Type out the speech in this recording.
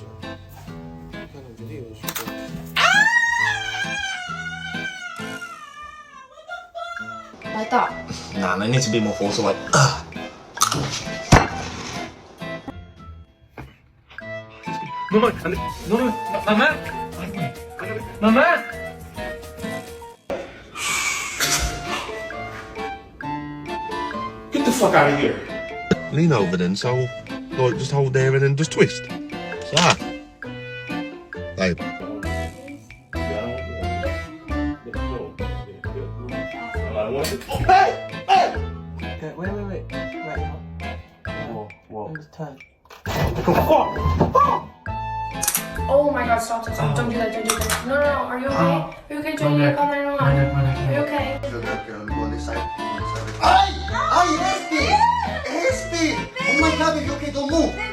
그렇죠. 이렇게 하는 분이 이런 식으로. 맛있다. Nah, it needs to be more forceful. Like, Mama, mama, mama. Get the fuck out of here. Lean over then, so like just hold there and then just twist. Ah. Babe. Okay, wait. Right. Whoa. Just turn. Oh my god, stop. Don't do that. No, are you okay? Are you okay, Jenny? You call 911. Are you okay? Go on this side. Ay! Ay, Esty! Esty! Oh my God, are you okay? Don't move!